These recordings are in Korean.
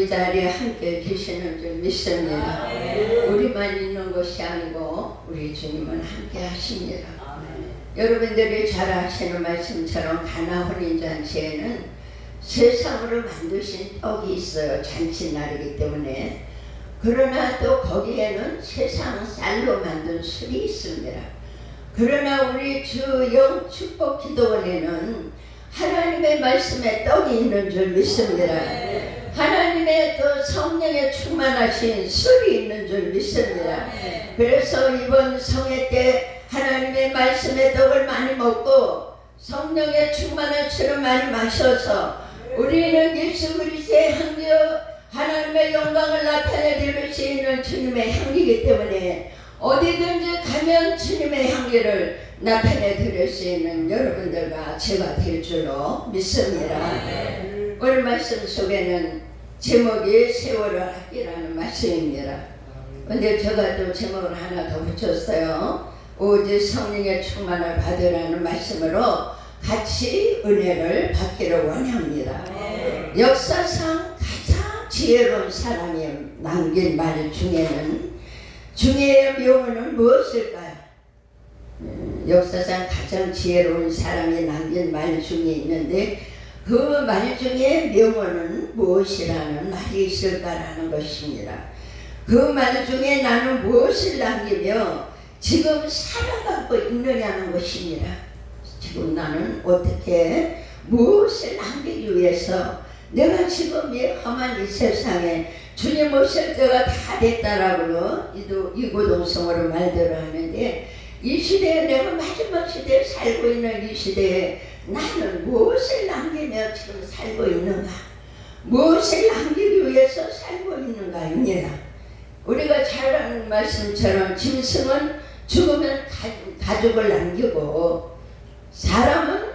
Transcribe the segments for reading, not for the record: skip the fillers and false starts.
이 자리에 함께 계시는 줄 믿습니다. 우리만 있는 것이 아니고 우리 주님은 함께 하십니다. 여러분들이 잘 아시는 말씀처럼 가나 혼인잔치에는 세상으로 만드신 떡이 있어요. 잔치날이기 때문에. 그러나 또 거기에는 세상 쌀로 만든 술이 있습니다. 그러나 우리 주 영 축복 기도원에는 하나님의 말씀에 떡이 있는 줄 믿습니다. 하나님의 또 성령에 충만하신 술이 있는 줄 믿습니다. 그래서 이번 성회 때 하나님의 말씀의 떡을 많이 먹고 성령에 충만한 술을 많이 마셔서 우리는 예수 그리스도의 향기 하나님의 영광을 나타내드릴 수 있는 주님의 향기이기 때문에 어디든지 가면 주님의 향기를 나타내드릴 수 있는 여러분들과 제가 될 줄로 믿습니다. 오늘 말씀 속에는 제목이 세월을 아끼라는 말씀입니다. 근데 제가 또 제목을 하나 더 붙였어요. 오직 성령의 충만을 받으라는 말씀으로 같이 은혜를 받기를 원합니다. 역사상 가장 지혜로운 사람이 남긴 말 중에는 중의 명언은 무엇일까요? 역사상 가장 지혜로운 사람이 남긴 말 중에 있는데 그 말 중에 명언은 무엇이라는 말이 있을까라는 것입니다. 그 말 중에 나는 무엇을 남기며 지금 살아가고 있느냐는 것입니다. 지금 나는 어떻게 무엇을 남기기 위해서 내가 지금 이 험한 이 세상에 주님 오실 때가 다 됐다라고 이구동성으로 말대로 하는데 이 시대에 내가 마지막 시대에 살고 있는 이 시대에 나는 무엇을 남기며 지금 살고 있는가, 무엇을 남기기 위해서 살고 있는가입니다. 우리가 잘 아는 말씀처럼 짐승은 죽으면 가죽을 남기고 사람은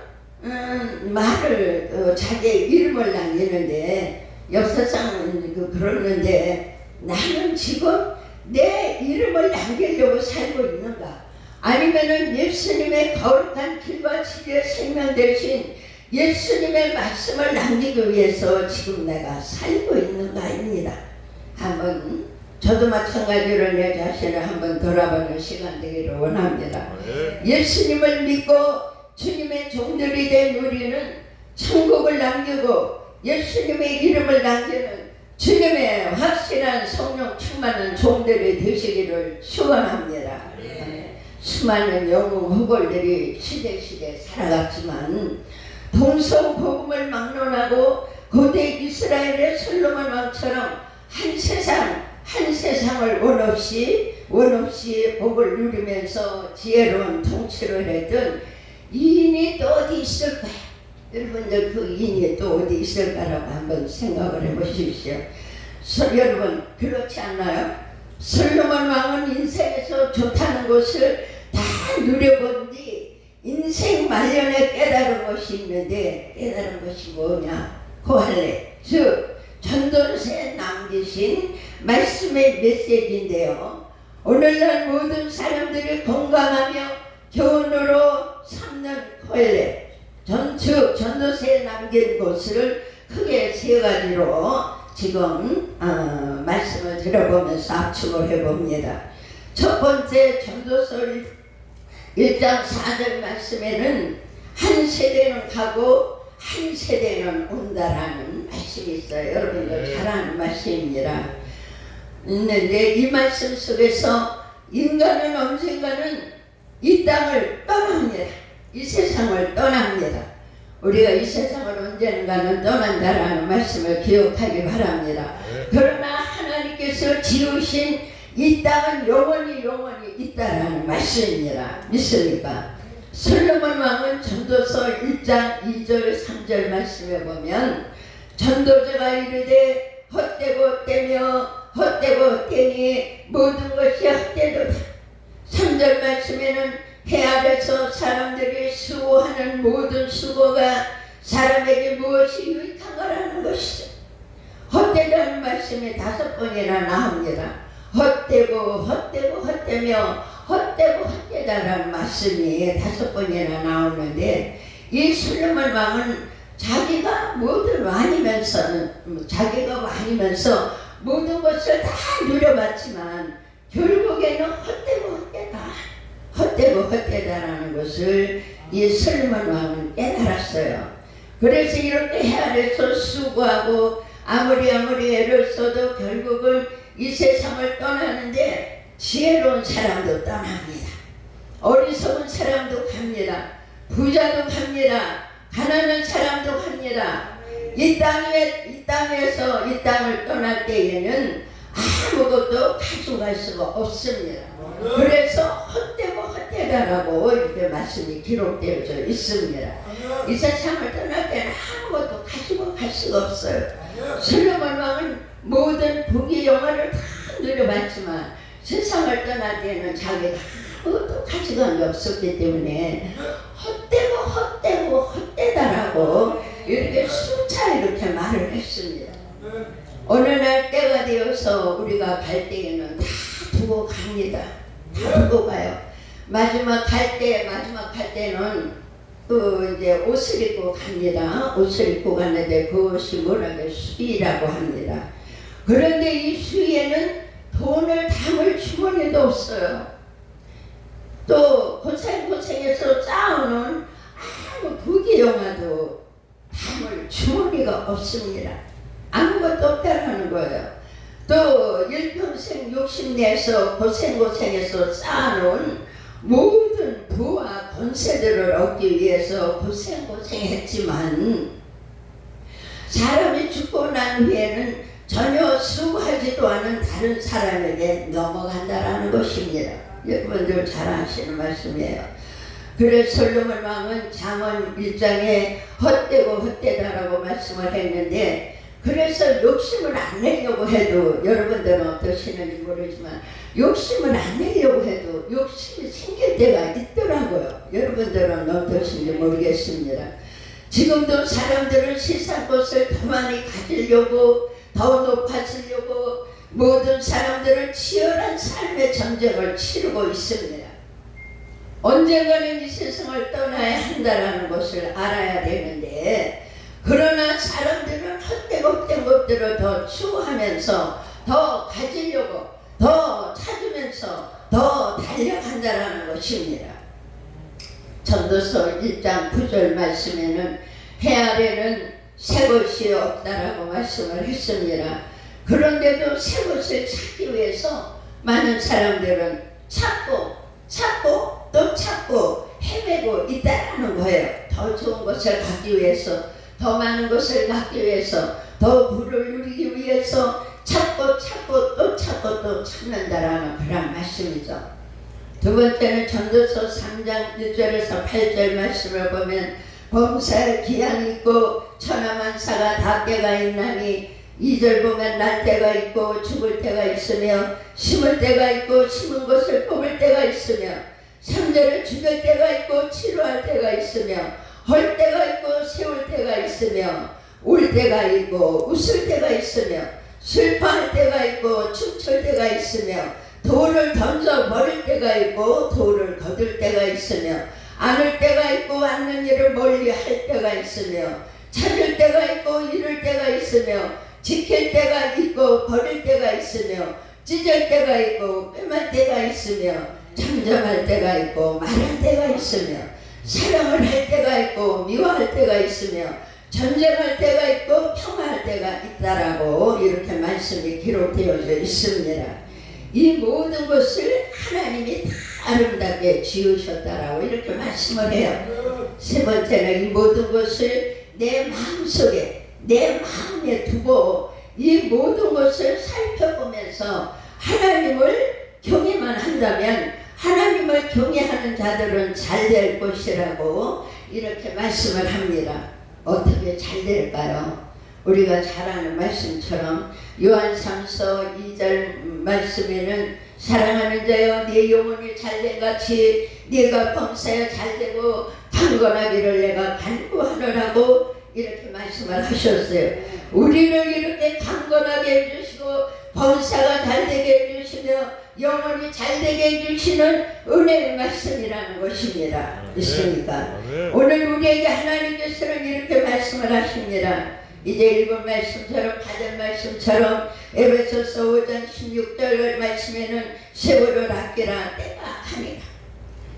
말을 자기의 이름을 남기는데 역사상은 그러는데 나는 지금 내 이름을 남기려고 살고 있는가, 아니면은 예수님의 거룩한 길과 진리의 생명 대신 예수님의 말씀을 남기기 위해서 지금 내가 살고 있는가입니다. 한번 저도 마찬가지로 내 자신을 한번 돌아보는 시간 되기를 원합니다. 예수님을 믿고 주님의 종들이 된 우리는 천국을 남기고 예수님의 이름을 남기는 주님의 확실한 성령 충만한 종들이 되시기를 축원합니다. 수많은 영웅 후골들이 시대시대 살아갔지만 동서 복음을 막론하고 고대 이스라엘의 솔로몬 왕처럼 한 세상을 원없이 복을 누리면서 지혜로운 통치를 했던 이인이 또 어디 있을까요? 여러분들 그 이인이 또 어디 있을까라고 한번 생각을 해보십시오. 여러분 그렇지 않나요? 솔로몬 왕은 인생에서 좋다는 것을 다 누려본 뒤 인생 말년에 깨달은 것이 있는데 깨달은 것이 뭐냐? 고할례, 즉 전도서에 남기신 말씀의 메시지인데요. 오늘날 모든 사람들이 공감하며 교훈으로 삼는 고할례, 즉 전도서에 남긴 것을 크게 세 가지로 지금 말씀을 들어보면서 압축을 해봅니다. 첫 번째 전도서 1장 4절 말씀에는 한 세대는 가고 한 세대는 온다라는 말씀이 있어요. 여러분들 잘 아는 말씀입니다. 있는데 이 말씀 속에서 인간은 언젠가는 이 땅을 떠납니다. 이 세상을 떠납니다. 우리가 이 세상을 언젠가는 떠난다라는 말씀을 기억하기 바랍니다. 그러나 하나님께서 지으신 이 땅은 영원히 있다라는 말씀입니다. 믿습니까? 솔로몬 왕은 전도서 1장 2절 3절 말씀에 보면 전도자가 이르되 헛되고 떼며 헛되고 떼니 모든 것이 헛되도다. 3절 말씀에는 해 아래서 사람들이 수고하는 모든 수고가 사람에게 무엇이 유익한가라는 것이죠. 헛되다는 말씀이 5번이나 나옵니다. 헛되고 헛되며 헛되고 헛되다라는 말씀이 5번이나 나오는데 이 솔로몬 왕은 자기가 모든 왕이면서는 자기가 왕이면서 모든 것을 다 누려봤지만 결국에는 헛되고 헛되다라는 것을 이 솔로몬 왕은 깨달았어요. 그래서 이렇게 헤아려서 수고하고 아무리 애를 써도 결국은 이 세상을 떠나는데 지혜로운 사람도 떠납니다. 어리석은 사람도 갑니다. 부자도 갑니다. 가난한 사람도 갑니다. 이 땅에서 이 땅을 떠날 때에는 아무것도 가져갈 수가 없습니다. 그래서 헛되고 헛되다라고 이렇게 말씀이 기록되어져 있습니다. 이 세상을 떠날 때는 아무것도 가지고 갈 수가 없어요. 솔로몬 왕은 모든 부귀 영화를 다 누려봤지만 세상을 떠날 때는 자기가 아무것도 가져간 게 없었기 때문에 헛되고 헛되다라고 이렇게 수차 이렇게 말을 했습니다. 어느 날 때가 되어서 우리가 갈 때에는 다 두고 갑니다. 다 두고 가요. 마지막 갈 때는 이제 옷을 입고 갑니다. 옷을 입고 갔는데 그것이 뭐라고 수의라고 합니다. 그런데 이 수의에는 돈을 담을 주머니도 없어요. 또 고생해서 쌓아놓은 아무 부귀영화도 담을 주머니가 없습니다. 아무것도 없다라는 거예요. 또 일평생 욕심내서 고생해서 쌓아놓은 모든 부와 권세들을 얻기 위해서 고생했지만 사람이 죽고 난 후에는 전혀 수고하지도 않은 다른 사람에게 넘어간다라는 것입니다. 여러분들 잘 아시는 말씀이에요. 그래서 솔로몬 왕은 잠언 1장에 헛되고 헛되다라고 말씀을 했는데, 그래서 욕심을 안 내려고 해도, 여러분들은 어떠시는지 모르지만 욕심을 안 내려고 해도 욕심이 생길 때가 있더라고요. 여러분들은 어떠신지 모르겠습니다. 지금도 사람들은 세상 것을 더 많이 가지려고, 더 높아지려고 모든 사람들은 치열한 삶의 전쟁을 치르고 있습니다. 언젠가는 이 세상을 떠나야 한다는 것을 알아야 되는데, 그러나 사람들은 헛된 것들을 더 추구하면서 더 가지려고, 더 찾으면서 더 달려간다는 것입니다. 전도서 1장 9절 말씀에는 해 아래는 새 것이 없다라고 말씀을 했습니다. 그런데도 새 것을 찾기 위해서 많은 사람들은 찾고 또 찾고 헤매고 있다는 거예요. 더 좋은 것을 갖기 위해서, 더 많은 것을 갖기 위해서, 더 부를 누리기 위해서 찾고 또 찾는다라는 그런 말씀이죠. 두 번째는 전도서 3장 1절에서 8절 말씀을 보면 범사에 기한이 있고 천하만사가 다 때가 있나니, 2절 보면 날 때가 있고 죽을 때가 있으며 심을 때가 있고 심은 것을 뽑을 때가 있으며, 3절은 죽을 때가 있고 치료할 때가 있으며 헐 때가 있고 세울 때가 있으며 울 때가 있고 웃을 때가 있으며 슬퍼할 때가 있고 춤출 때가 있으며 돌을 던져 버릴 때가 있고 돌을 거둘 때가 있으며 안을 때가 있고 않는 일을 멀리 할 때가 있으며 찾을 때가 있고 잃을 때가 있으며 지킬 때가 있고 버릴 때가 있으며 찢을 때가 있고 꿰맬 때가 있으며 잠잠할 때가 있고 말할 때가 있으며 사랑을 할 때가 있고 미워할 때가 있으며 전쟁할 때가 있고 평화할 때가 있다라고 이렇게 말씀이 기록되어져 있습니다. 이 모든 것을 하나님이 다 아름답게 지으셨다라고 이렇게 말씀을 해요. 세 번째는 이 모든 것을 내 마음속에, 내 마음에 두고 이 모든 것을 살펴보면서 하나님을 경외만 한다면, 하나님을 경외하는 자들은 잘 될 것이라고 이렇게 말씀을 합니다. 어떻게 잘 될까요? 우리가 잘 아는 말씀처럼 요한3서 2절 말씀에는 사랑하는 자여 네 영혼이 잘된 같이 네가 범사에 잘되고 강건하기를 내가 간구하노라고 이렇게 말씀을 하셨어요. 우리를 이렇게 강건하게 해주시고 범사가 잘되게 해주시며 하시며 영원히 잘되게 해주시는 은혜의 말씀이라는 것입니다. 있습니까? 오늘 우리에게 하나님께서는 이렇게 말씀을 하십니다. 이제 읽은 말씀처럼 받은 말씀처럼 에베소서 5장 16절 말씀에는 세월을 아끼라 때가 악하니라.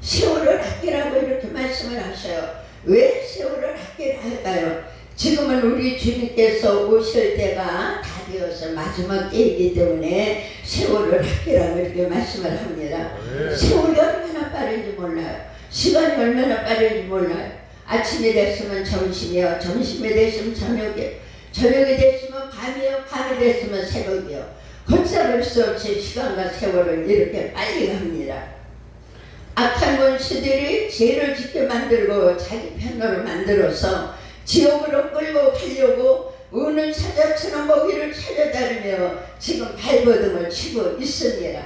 세월을 아끼라고 이렇게 말씀을 하셔요. 왜 세월을 아끼라 할까요? 지금은 우리 주님께서 오실 때가 다 되어서 마지막 때이기 때문에 세월을 아끼라고 이렇게 말씀을 합니다. 세월이 얼마나 빠른지 몰라요. 시간이 얼마나 빠른지 몰라요. 아침이 됐으면 점심이요, 점심이 됐으면 저녁이요, 저녁이 됐으면 밤이요, 밤이 됐으면 새벽이요. 걷잡을 수 없이 시간과 세월은 이렇게 빨리 갑니다. 악한 원수들이 죄를 짓게 만들고 자기 편으로 만들어서 지옥으로 끌고 가려고 우는 사자처럼 먹이를 찾아다니며 지금 발버둥을 치고 있습니다.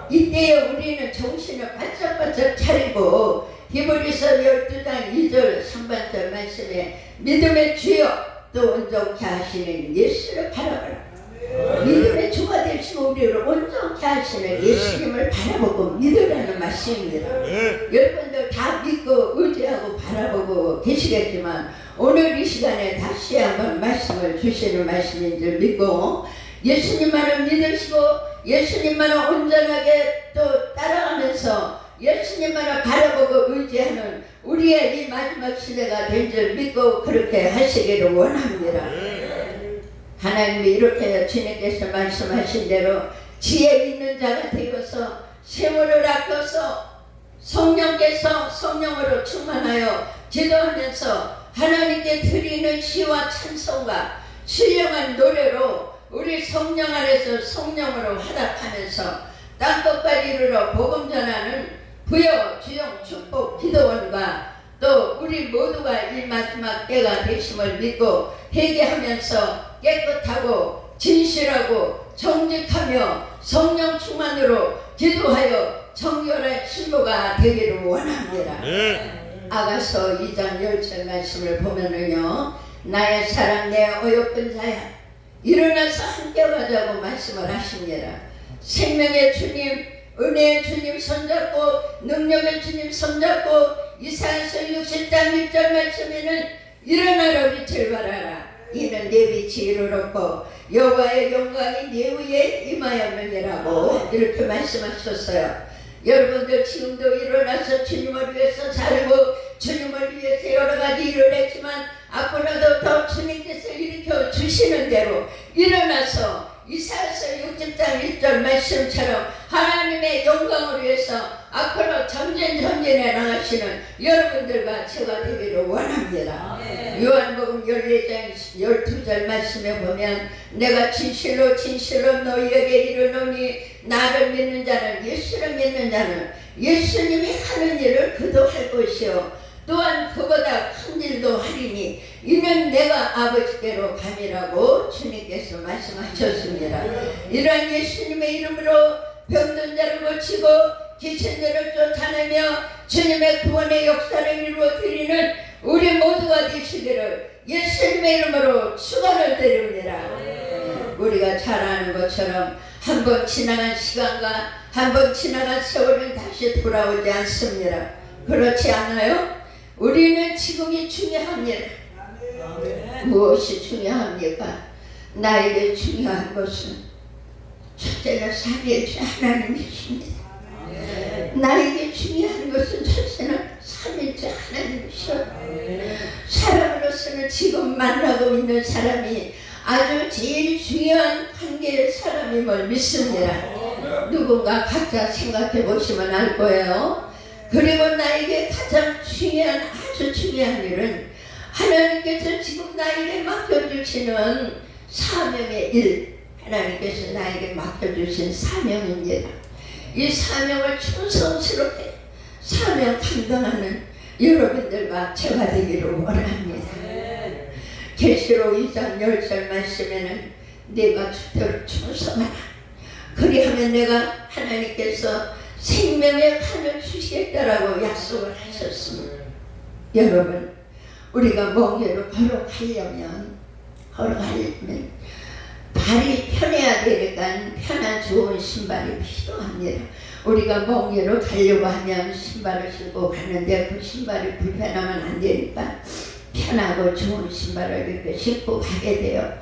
이때에 우리는 정신을 바짝바짝 차리고 히브리서 12장 2절 3반절 말씀에 믿음의 주여 또 온전케 하시는 예수를 바라보라. 믿음의 주가 되시고 우리를 온전케 하시는 예수님을 바라보고 믿으라는 말씀입니다. 여러분들 다 믿고 의지하고 바라보고 계시겠지만 오늘 이 시간에 다시 한번 말씀을 주시는 말씀인 줄 믿고 예수님만을 믿으시고 예수님만을 온전하게 또 따라가면서 예수님만을 바라보고 의지하는 우리의 이 마지막 시대가 된 줄 믿고 그렇게 하시기를 원합니다. 하나님이 이렇게 주님께서 말씀하신 대로 지혜 있는 자가 되어서 세월을 아껴서 성령께서 성령으로 충만하여 기도하면서 하나님께 드리는 시와 찬송과 신령한 노래로 우리 성령 안에서 성령으로 화답하면서 땅끝까지 이르러 복음 전하는 부여 주영 축복 기도원과 또 우리 모두가 이 마지막 때가 되심을 믿고 회개하면서 깨끗하고 진실하고 정직하며 성령 충만으로 기도하여 정결한 신부가 되기를 원합니다. 아가서 2장 10절 말씀을 보면은요, 나의 사랑 내 어여쁜 자야 일어나서 함께 가자고 말씀을 하십니다. 생명의 주님, 은혜의 주님 손잡고 능력의 주님 손잡고 이사야서 60장 1절 말씀에는 일어나라 빛을 발하라. 이는 내 빛이 이르렀고 여호와의 영광이 내 위에 임하였느니라고 이렇게 말씀하셨어요. 여러분들 지금도 일어나서 주님을 위해서 살고 주님을 위해서 여러 가지 일을 했지만 앞으로도 더 주님께서 일으켜 주시는 대로 일어나서 이사야서 60장 1절 말씀처럼 하나님의 영광을 위해서 앞으로 전진해 나가시는 여러분들과 제가 되기를 원합니다. 요한복음 14장 12절 말씀에 보면 내가 진실로 진실로 너희에게 이르노니 나를 믿는 자는 예수를 믿는 자는 예수님이 하는 일을 그도 할 것이요 또한 그보다 큰 일도 하리니 이는 내가 아버지께로 감이라고 주님께서 말씀하셨습니다. 이러한 예수님의 이름으로 병든 자를 고치고 지친 자를 쫓아내며 주님의 구원의 역사를 이루어드리는 우리 모두가 되시기를 예수님의 이름으로 축원을 드립니다. 우리가 잘 아는 것처럼 한 번 지나간 시간과 한 번 지나간 세월은 다시 돌아오지 않습니다. 그렇지 않나요? 우리는 지금이 중요합니다. 무엇이 중요합니까? 나에게 중요한 것은 첫째는 삼위일체 하나님이십니다. 나에게 중요한 것은 첫째는 삼위일체 하나님이셔. 사람으로서는 지금 만나고 있는 사람이 아주 제일 중요한 관계의 사람임을 믿습니다. 누군가 각자 생각해 보시면 알 거예요. 그리고 나에게 가장 중요한 아주 중요한 일은 하나님께서 지금 나에게 맡겨주시는 사명의 일, 하나님께서 나에게 맡겨주신 사명입니다. 이 사명을 충성스럽게 사명 감당하는 여러분들과 제가 되기를 원합니다. 계시록 2장 10절 말씀에는 내가 주대로 충성하라. 그리하면 내가 하나님께서 생명의 판을 주시겠다라고 약속을 하셨습니다. 여러분, 우리가 먼 길을 걸어가려면 발이 편해야 때가 되니까 편한 좋은 신발이 필요합니다. 우리가 먼 길로 가려고 하면 신발을 신고 가는데 그 신발이 불편하면 안 되니까 편하고 좋은 신발을 이렇게 신고 가게 돼요.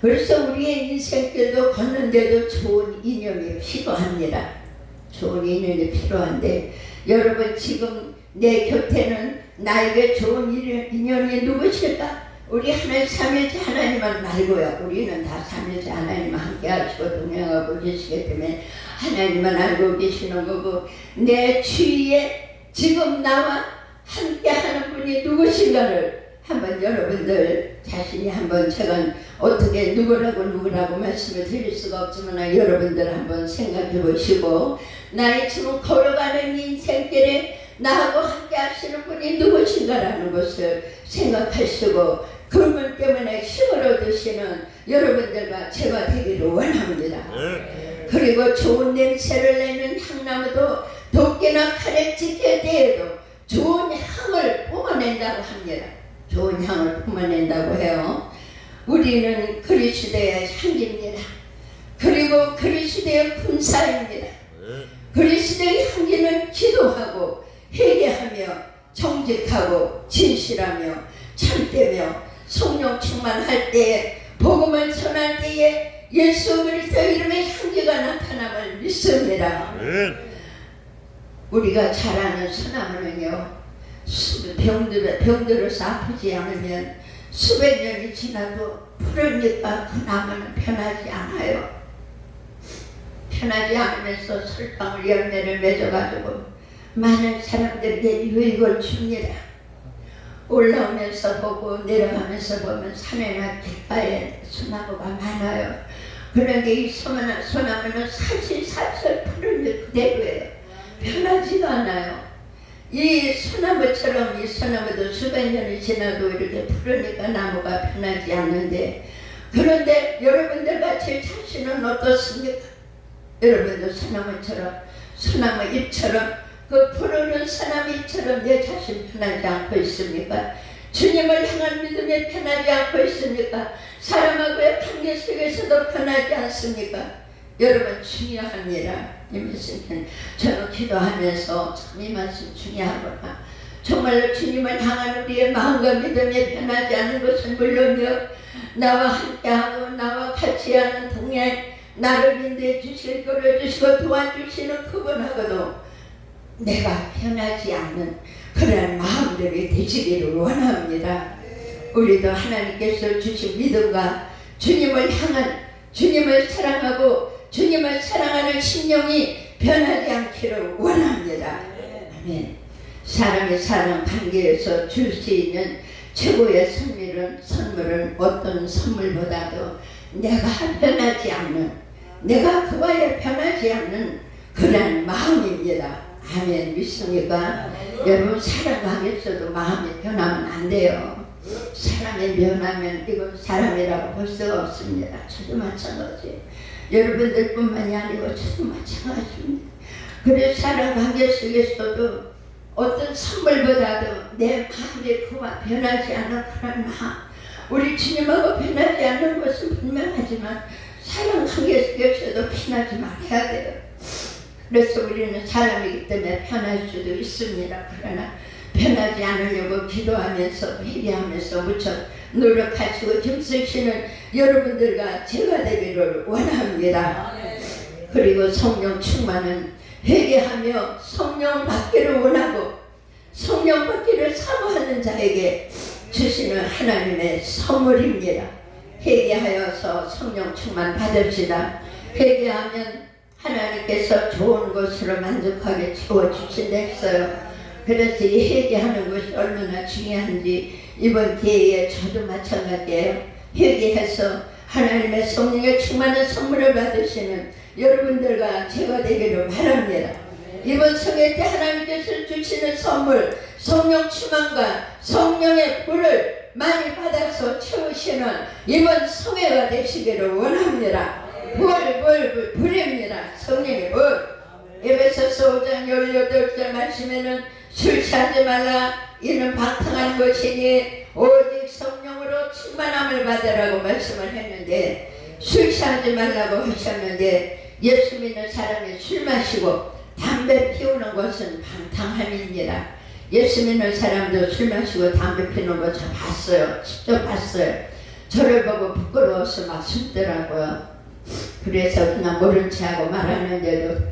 그래서 우리의 인생길도 걷는데도 좋은 인연이 필요합니다. 좋은 인연이 필요한데 여러분 지금 내 곁에는 나에게 좋은 인연이 누구실까? 우리 하나님 삼위일체 하나님만 말고요. 우리는 다 삼위일체 하나님만 함께 하시고 동행하고 계시기 때문에 하나님만 알고 계시는 거고 내 주위에 지금 나와 함께 하는 분이 누구신가를 한번 여러분들 자신이 한번 제가 어떻게 누구라고 말씀을 드릴 수가 없지만 여러분들 한번 생각해 보시고 나의 지금 걸어가는 인생길에 나하고 함께 하시는 분이 누구신가라는 것을 생각하시고 그분 때문에 힘을 얻으시는 여러분들과 제가 되기를 원합니다. 그리고 좋은 냄새를 내는 향나무도 도끼나 칼에 찢길 때에도 좋은 향을 뿜어낸다고 합니다. 좋은 향을 뿜어낸다고 해요. 우리는 그리스도의 향기입니다. 그리고 그리스도의 군사입니다. 그리스도의 향기는 기도하고 회개하며 정직하고 진실하며 참되며 성령 충만할 때에 복음을 전할 때에 예수 그리스도 이름의 향기가 나타남을 믿습니다. 우리가 잘 아는 소나무는요 병들어서 아프지 않으면 수백 년이 지나도 푸르니까 그 나무는 변하지 않아요. 변하지 않으면서 솔방울 열매를 맺어가지고 많은 사람들에게 유익을 줍니다. 올라오면서 보고 내려가면서 보면 산에나 길가에 소나무가 많아요. 그런데 이 소나무는 사실사철 푸른 그대로예요. 변하지가 않아요. 이 소나무처럼 이 소나무도 수백 년이 지나도 이렇게 푸르니까 나무가 변하지 않는데 그런데 여러분들 같이 자신은 어떻습니까? 여러분도 소나무처럼 소나무 잎처럼 그 푸르는 소나무처럼 내 자신 변하지 않고 있습니까? 주님을 향한 믿음에 변하지 않고 있습니까? 사람하고의 관계 속에서도 변하지 않습니까? 여러분 중요합니다. 이 말씀은 저는 기도하면서 참 이 말씀 중요하구나. 정말로 주님을 향한 우리의 마음과 믿음에 변하지 않는 것은 물론이요 나와 함께하고 나와 같이 하는 동행 나를 인도해 주시고 끌어주시고 도와주시는 그분하고도 내가 변하지 않는 그런 마음들이 되시기를 원합니다. 우리도 하나님께서 주신 믿음과 주님을 향한 주님을 사랑하고 주님을 사랑하는 심령이 변하지 않기를 원합니다. 아멘. 사람의 사랑 관계에서 줄 수 있는 최고의 선물은 어떤 선물보다도 내가 변하지 않는 내가 그와의 변하지 않는 그런 마음입니다. 아멘. 믿습니까? 여러분 사람 관계에서도 마음이 변하면 안 돼요. 사람이 변하면 이건 사람이라고 볼 수가 없습니다. 저도 마찬가지. 여러분들 뿐만이 아니고 저도 마찬가지입니다. 그래서 사람 관계 속에서도 어떤 선물보다도 내 마음이 그와 변하지 않는 그런 마음 우리 주님하고 변하지 않는 것은 분명하지만 사람 관계 속에서도 변하지 말아야 돼요. 그래서 우리는 사람이기 때문에 변할 수도 있습니다. 그러나 변하지 않으려고 기도하면서 회개하면서 무척 노력하시고 힘쓰시는 여러분들과 제가 되기를 원합니다. 그리고 성령 충만은 회개하며 성령 받기를 원하고 성령 받기를 사모하는 자에게 주시는 하나님의 선물입니다. 회개하여서 성령 충만 받읍시다. 회개하면 하나님께서 좋은 것으로 만족하게 채워주신다 했어요. 그래서 이 회개하는 것이 얼마나 중요한지 이번 기회에 저도 마찬가지예요. 회개해서 하나님의 성령의 충만한 선물을 받으시는 여러분들과 제가 되기를 바랍니다. 이번 성회 때 하나님께서 주시는 선물 성령 충만과 성령의 불을 많이 받아서 채우시는 이번 성회가 되시기를 원합니다. 불입니다. 성령의 불. 에베소서 5장 18절 말씀에는 술 취하지 말라 이는 방탕한 것이니 오직 성령으로 충만함을 받으라고 말씀을 했는데 술 취하지 말라고 하셨는데 예수 믿는 사람이 술 마시고 담배 피우는 것은 방탕함입니다. 예수 믿는 사람도 술 마시고 담배 피우는 거 저 봤어요. 직접 봤어요. 저를 보고 부끄러워서 막 숨더라고요. 그래서 그냥 모른 체하고 말하는데도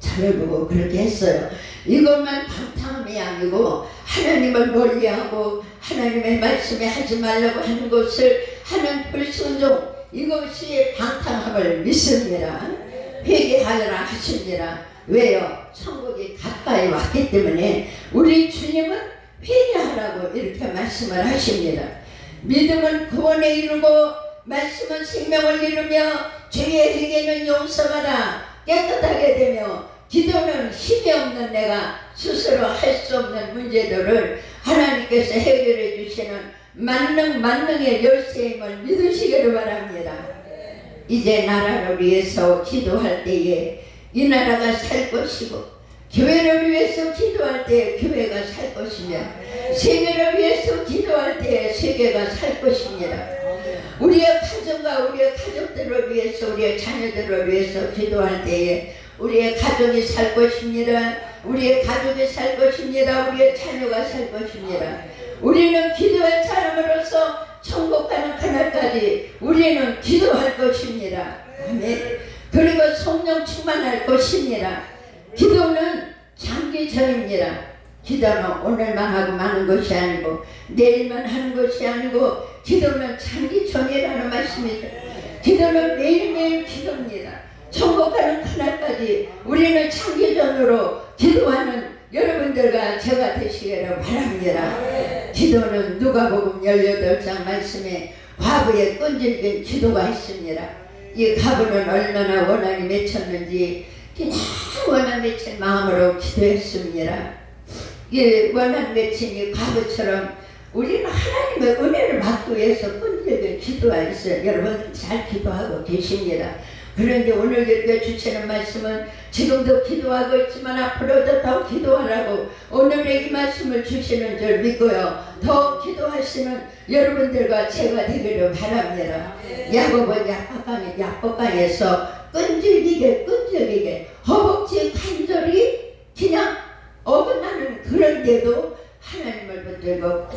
저를 보고 그렇게 했어요. 이것만 방탕함이 아니고 하나님을 멀리하고 하나님의 말씀에 하지 말라고 하는 것을 하는 불순종, 이것이 방탕함을 믿습니다. 회개하라 하십니다. 왜요? 천국이 가까이 왔기 때문에 우리 주님은 회개하라고 이렇게 말씀을 하십니다. 믿음은 구원에 이르고 말씀은 생명을 이루며 죄의 회개는 용서받아 깨끗하게 되며 기도는 힘이 없는 내가 스스로 할 수 없는 문제들을 하나님께서 해결해 주시는 만능의 열쇠임을 믿으시기를 바랍니다. 이제 나라를 위해서 기도할 때에 이 나라가 살 것이고, 교회를 위해서 기도할 때에 교회가 살 것이며, 세계를 위해서 기도할 때에 세계가 살 것입니다. 우리의 가정과 우리의 가족들을 위해서, 우리의 자녀들을 위해서 기도할 때에 우리의 가족이 살 것입니다. 우리의 가족이 살 것입니다. 우리의 자녀가 살 것입니다. 우리는 기도할 사람으로서 천국 가는 그날까지 우리는 기도할 것입니다. 아멘. 그리고 성령 충만할 것입니다. 기도는 장기전입니다. 기도는 오늘만 하고 마는 것이 아니고 내일만 하는 것이 아니고 기도는 장기전이라는 말씀이죠. 기도는 매일매일 기도입니다. 천국 가는 그날까지 우리는 장기전으로 기도하는 여러분들과 제가 되시기를 바랍니다. 기도는 누가복음 18장 말씀에 과부의 끈질긴 기도가 있습니다. 이 과부는 얼마나 원한이 맺혔는지 그냥 원한 맺힌 마음으로 기도했습니다. 이 원한 맺힌 이 과부처럼 우리는 하나님의 은혜를 받기 위해서 끈질긴 기도가 있어요. 여러분 잘 기도하고 계십니다. 그런데 오늘 읽어주시는 말씀은 지금도 기도하고 있지만 앞으로도 더 기도하라고 오늘의 이 말씀을 주시는 줄 믿고요. 더 기도하시는 여러분들과 제가 되기를 바랍니다. 야곱은 약복강에서 끈질기게 허벅지 관절이 그냥 어긋나는 그런데도 하나님을 붙들고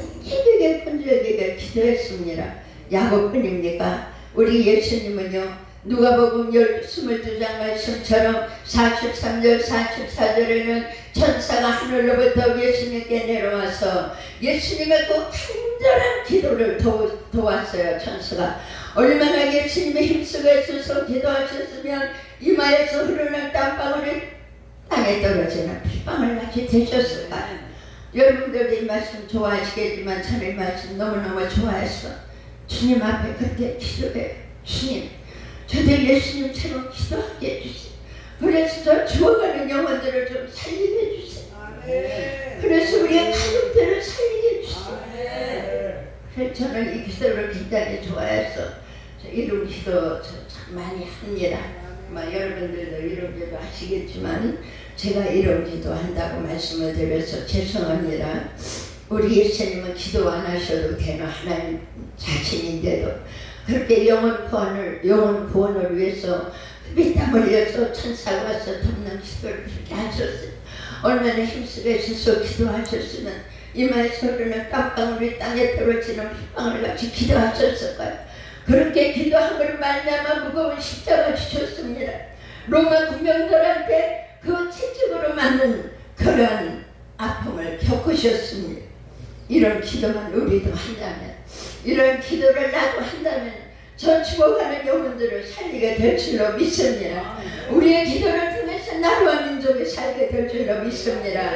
끈질기게 기도했습니다. 야곱뿐입니까? 우리 예수님은요, 누가복음 22장 말씀처럼 43절 44절에는 천사가 하늘로부터 예수님께 내려와서 예수님의 그 간절한 기도를 도왔어요. 천사가 얼마나 예수님의 힘쓰고 있어서 기도하셨으면 이마에서 흐르는 땀방울이 땅에 떨어지는 핏방울 같이 되셨을까요? 여러분들도 이 말씀 좋아하시겠지만 저는 이 말씀 너무너무 좋아했어. 주님 앞에 그렇게 기도해요. 주님, 저도 예수님처럼 기도하게 해주세요. 그래서 저 죽어가는 영혼들을 좀 살리게 해주세요. 그래서 우리의 가족들을 살리게 해주세요. 그래서 저는 이 기도를 굉장히 좋아해서 이런 기도 참 많이 합니다. 여러분들도 이런 기도 하시겠지만 제가 이런 기도 한다고 말씀을 드려서 죄송합니다. 우리 예수님은 기도 안 하셔도 되는 하나님 자신인데도 그렇게 영혼 구원을 위해서 피땀 흘려서 천사가 와서 돕는 기도를 그렇게 하셨어요. 얼마나 힘쓰게 해서 기도하셨으면 이마에서 흐르는 땀방울이 땅에 떨어지는 핏방울 같이 기도하셨을까요? 그렇게 기도함을 말미암아 무거운 십자가 주셨습니다. 로마 군병들한테 그 채찍으로 맞는 그러한 아픔을 겪으셨습니다. 이런 기도만 우리도 한다면, 이런 기도를 나도 한다면 저 죽어가는 영혼들을 살리게 될 줄로 믿습니다. 우리의 기도를 통해서 나라와 민족이 살게 될 줄로 믿습니다.